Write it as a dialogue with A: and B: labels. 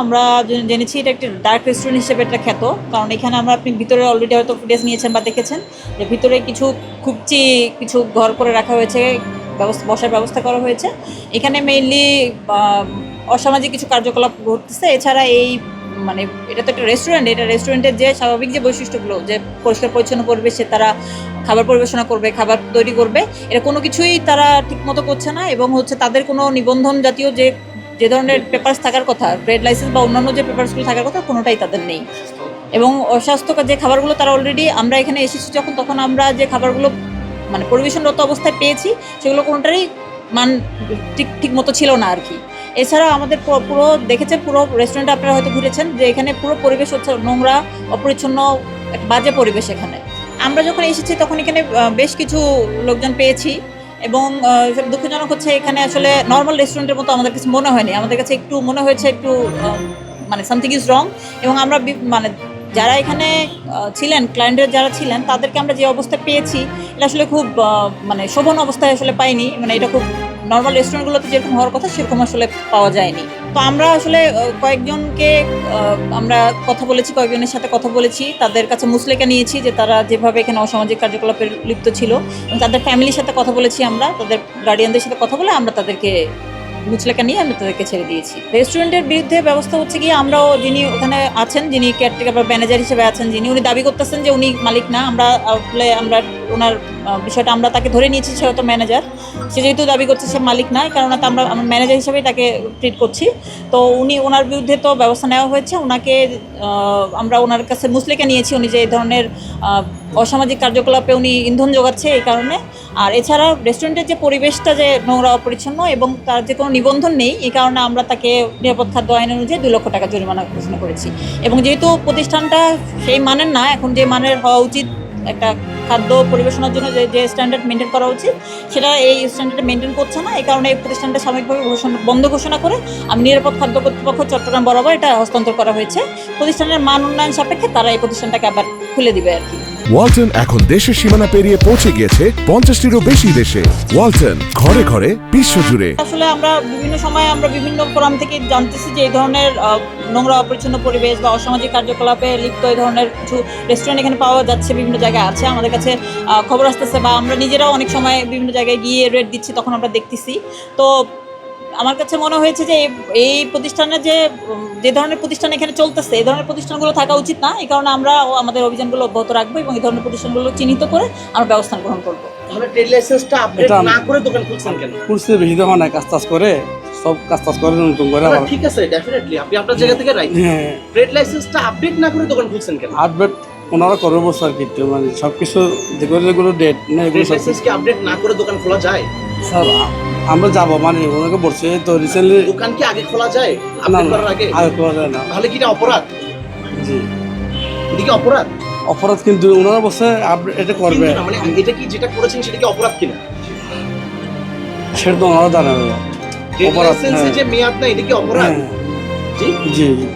A: আমরা জেনেছি এটা একটি ডার্ক রেস্টুরেন্ট হিসেবে এটা খ্যাত, কারণ এখানে আমরা আপনি ভিতরে অলরেডি হয়তো ফুটেজ নিয়েছেন বা দেখেছেন যে ভিতরে কিছু খুবচি কিছু ঘর করে রাখা হয়েছে, বসার ব্যবস্থা করা হয়েছে। এখানে মেইনলি অসামাজিক কিছু কার্যকলাপ ঘটতেছে। এছাড়া এই মানে এটা তো একটা রেস্টুরেন্ট, এটা রেস্টুরেন্টের যে স্বাভাবিক যে বৈশিষ্ট্যগুলো, যে পরিষ্কার পরিচ্ছন্ন পরিবেশে তারা খাবার পরিবেশনা করবে, খাবার তৈরি করবে, এটা কোনো কিছুই তারা ঠিকমতো করছে না। এবং হচ্ছে তাদের কোনো নিবন্ধন জাতীয় যে যে ধরনের পেপারস থাকার কথা, ট্রেড লাইসেন্স বা অন্যান্য যে পেপারসগুলো থাকার কথা, কোনোটাই তাদের নেই। এবং অস্বাস্থ্যকর যে খাবারগুলো তারা অলরেডি, আমরা এখানে এসেছি যখন, তখন আমরা যে খাবারগুলো মানে পরিবেশনরত অবস্থায় পেয়েছি সেগুলো কোনোটারই মান ঠিক মতো ছিল না আর কি। এছাড়া আমাদের পুরো দেখেছেন, পুরো রেস্টুরেন্টে আপনারা হয়তো ঘুরেছেন যে এখানে পুরো পরিবেশ হচ্ছে নোংরা, অপরিচ্ছন্ন, এক বাজে পরিবেশ এখানে। আমরা যখন এসেছি তখন এখানে বেশ কিছু লোকজন পেয়েছি, এবং দুঃখজনক হচ্ছে এখানে আসলে নর্মাল রেস্টুরেন্টের মতো আমাদের কাছে মনে হয়নি। আমাদের কাছে একটু মনে হয়েছে একটু মানে সামথিং ইজ রং। এবং আমরা মানে যারা এখানে ছিলেন, ক্লায়েন্টের যারা ছিলেন, তাদেরকে আমরা যে অবস্থায় পেয়েছি এটা আসলে খুব মানে শোভন অবস্থায় আসলে পাইনি। মানে এটা খুব নর্মাল রেস্টুরেন্টগুলোতে যেরকম হওয়ার কথা সেরকম আসলে পাওয়া যায়নি। তো আমরা আসলে কয়েকজনকে আমরা কথা বলেছি, কয়েকজনের সাথে কথা বলেছি, তাদের কাছে মুচলেকা নিয়েছি যে তারা যেভাবে এখানে অসামাজিক কার্যকলাপে লিপ্ত ছিল, এবং তাদের ফ্যামিলির সাথে কথা বলেছি, আমরা তাদের গার্ডিয়ানদের সাথে কথা বলে আমরা তাদেরকে মুচলেকা নিয়ে আমরা তাদেরকে ছেড়ে দিয়েছি। রেস্টুরেন্টের বিরুদ্ধে ব্যবস্থা হচ্ছে গিয়ে, আমরাও যিনি ওখানে আছেন, যিনি কেয়ারটেকার বা ম্যানেজার হিসেবে আছেন, উনি দাবি করতেছেন যে উনি মালিক না। আমরা ওনার বিষয়টা আমরা তাকে ধরে নিয়েছি, সে হয়তো ম্যানেজার, সে যেহেতু দাবি করছে সে মালিক নয়, কারণ আমরা ম্যানেজার হিসেবেই তাকে ট্রিট করছি। তো ওনার বিরুদ্ধে তো ব্যবস্থা নেওয়া হয়েছে। ওনাকে আমরা ওনার কাছে মুচলেকা নিয়েছি, উনি যে এই ধরনের অসামাজিক কার্যকলাপে উনি ইন্ধন যোগাচ্ছে এই কারণে। আর এছাড়া রেস্টুরেন্টের যে পরিবেশটা যে নোংরা, অপরিচ্ছন্ন এবং তার যে কোনো নিবন্ধন নেই, এই কারণে আমরা তাকে নিরাপদ খাদ্য আইন অনুযায়ী 2 লক্ষ টাকা জরিমানা ঘোষণা করেছি। এবং যেহেতু প্রতিষ্ঠানটা সেই মানের না, এখন যে মানের হওয়া উচিত একটা খাদ্য পরিবেশনার জন্য যে স্ট্যান্ডার্ড মেনটেন করা উচিত, সেটা এই স্ট্যান্ডার্ড মেনটেন করছে না। এই কারণে এই প্রতিষ্ঠানটা সাময়িকভাবে বন্ধ ঘোষণা করে আমি নিরাপদ খাদ্য কর্তৃপক্ষ চট্টগ্রাম বরাবর এটা হস্তান্তর করা হয়েছে। প্রতিষ্ঠানের মান উন্নয়ন সাপেক্ষে তারা এই প্রতিষ্ঠানটাকে আবার খুলে দিবে আর কি।
B: ওয়ালটন এখন দেশের সীমানা পেরিয়ে পৌঁছে গিয়েছে 50টিরও বেশি দেশে। ওয়ালটন, ঘরে ঘরে, বিশ্বজুড়ে।
A: আসলে আমরা বিভিন্ন সময় বিভিন্ন ফোরাম থেকে জানতেছি যে এই ধরনের নোংরা, অপরিচ্ছন্ন পরিবেশ বা অসামাজিক কার্যকলাপে লিপ্ত এই ধরনের কিছু রেস্টুরেন্ট এখানে পাওয়া যাচ্ছে, বিভিন্ন জায়গায় আছে, আমাদের কাছে খবর আসতেছে, বা আমরা নিজেরাও অনেক সময় বিভিন্ন জায়গায় গিয়ে রেট দিচ্ছি, তখন আমরা দেখতেছি। তো আমার কাছে মনে হয়েছে যে এই প্রতিষ্ঠানের যে ধরনের প্রতিষ্ঠান এখানে চলতেছে, এই ধরনের প্রতিষ্ঠানগুলো থাকা উচিত না। এই কারণে আমরা আমাদের অভিযানগুলো অব্যাহত রাখবো এবং এই ধরনের প্রতিষ্ঠানগুলো চিহ্নিত করে আমরা ব্যবস্থা গ্রহণ করবো।
C: তাহলে ট্রেড লাইসেন্সটা আপডেট না করে দোকান খুলছেন কেন?
D: খুলছে বেশি দোকান নাই, কাজ করে সব কাজ করে নতুন করে।
C: ঠিক আছে, ডেফিনেটলি আপনি আপনার জায়গা থেকে রাইট।
D: হ্যাঁ,
C: ট্রেড লাইসেন্সটা আপডেট না করে দোকান খুলছেন কেন?
D: আপডেট ওনারা করবে বসে আর কি, মানে সবকিছু যেগুলো ডেট না, এগুলো
C: ট্রেড লাইসেন্স কি আপডেট না করে দোকান খোলা যায়?
D: স্যার আমরা যাবো, মানে ওনাকে বলছে তো রিসেন্টলি।
C: দোকান কি আগে খোলা যায় আপডেট করার আগে?
D: আগে খোলা যায় না।
C: তাহলে কি এটা অপরাধ?
D: জি,
C: এটা কি অপরাধ?
D: অপরাধ, কিন্তু ওনারা বলছে এটা করবে।
C: কিন্তু না, মানে এটা কি যেটা করেছেন সেটা কি অপরাধ কিনা
D: সেটা তো ওনারা জানাবে।
C: ট্রেড
D: অপরাধ,
C: লাইসেন্সে
D: হ্যাঁ।
C: যে মেয়াদ না, এটা কি অপরাধ?
D: হ্যাঁ।
C: জি
D: জি জি।